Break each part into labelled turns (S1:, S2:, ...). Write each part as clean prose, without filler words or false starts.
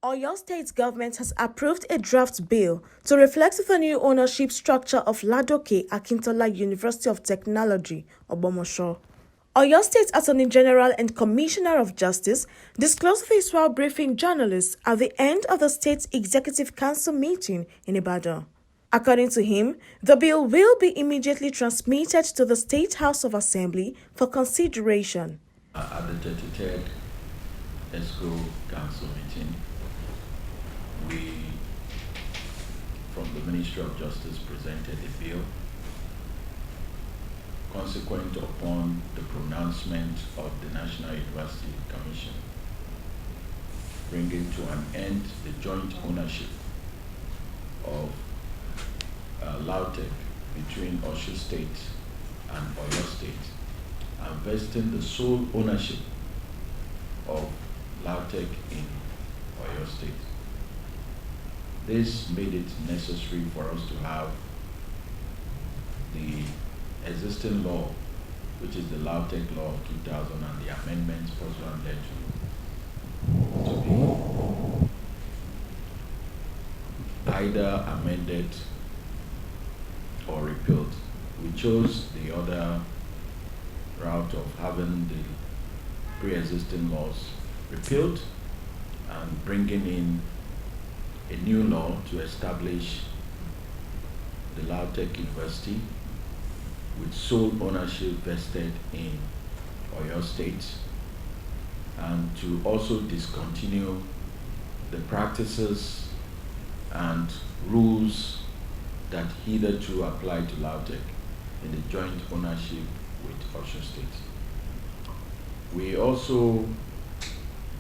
S1: Oyo State Government has approved a draft bill to reflect the new ownership structure of Ladoke Akintola University of Technology, Ogbomoso. Oyo State Attorney General and Commissioner of Justice disclosed this while briefing journalists at the end of the State Executive Council meeting in Ibadan. According to him, the bill will be immediately transmitted to the State House of Assembly for consideration.
S2: At the 33rd ESCO Council meeting, we, from the Ministry of Justice, presented a bill consequent upon the pronouncement of the National University Commission, bringing to an end the joint ownership of LAUTECH between Oyo State and Oyo State, and vesting the sole ownership of LAUTECH in Oyo State. This made it necessary for us to have the existing law, which is the LAUTECH Law of 2000 and the amendments pursuant thereto, to be either amended or repealed. We chose the other route of having the pre-existing laws repealed and bringing in a new law to establish the LAUTECH University with sole ownership vested in Oyo State, and to also discontinue the practices and rules that hitherto applied to LAUTECH in the joint ownership with Oyo State. We also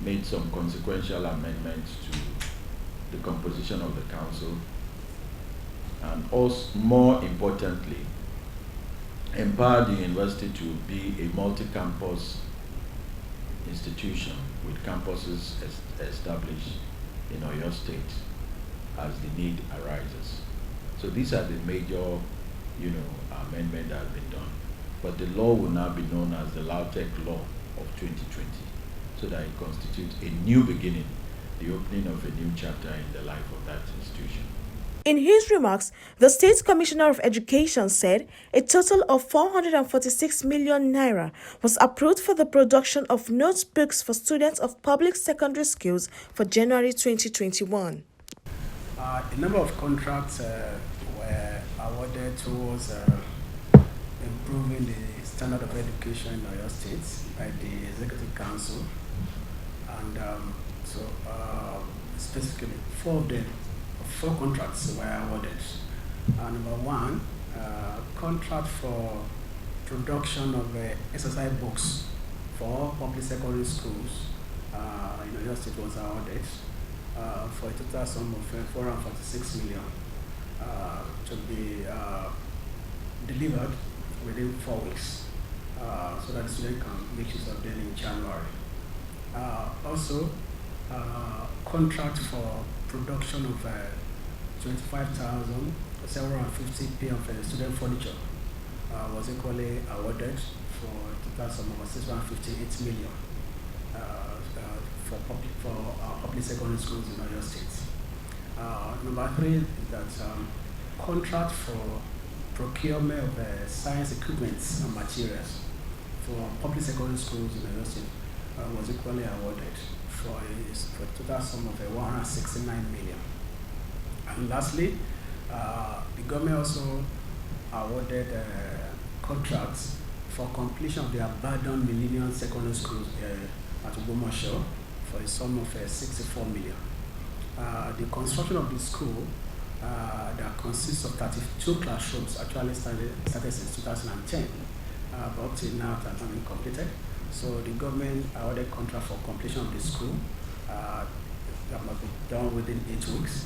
S2: made some consequential amendments to the composition of the council, and also, more importantly, empowered the university to be a multi-campus institution with campuses established in Oyo State as the need arises. So these are the major, amendment that have been done. But the law will now be known as the LAUTECH Law of 2020, so that it constitutes a new beginning, the opening of a new chapter in the life of that institution.
S1: In his remarks, the State Commissioner of Education said a total of 446 million naira was approved for the production of notebooks for students of public secondary schools for January 2021.
S3: A number of contracts were awarded towards improving the standard of education in Oyo State by the Executive Council, and specifically four contracts were awarded. Number one, contract for production of exercise books for public secondary schools in Oyo State was awarded for a total sum of 446 million to be delivered within 4 weeks, so that the student can make use of them in January. Also, contract for production of 25,750 p of student furniture was equally awarded for a total sum of 658 million for public secondary schools in Oyo State. Number three is that contract for procurement of science equipment and materials for public secondary schools in Oyo State was equally awarded for a total sum of 169 million. And lastly, the government also awarded contracts for completion of the abandoned Millennium Secondary Schools at Ogbomoso for a sum of 64 million. The construction of the school that consists of 32 classrooms actually started since 2010, but up till now it has not been completed. So the government awarded contract for completion of the school that must be done within 8 weeks.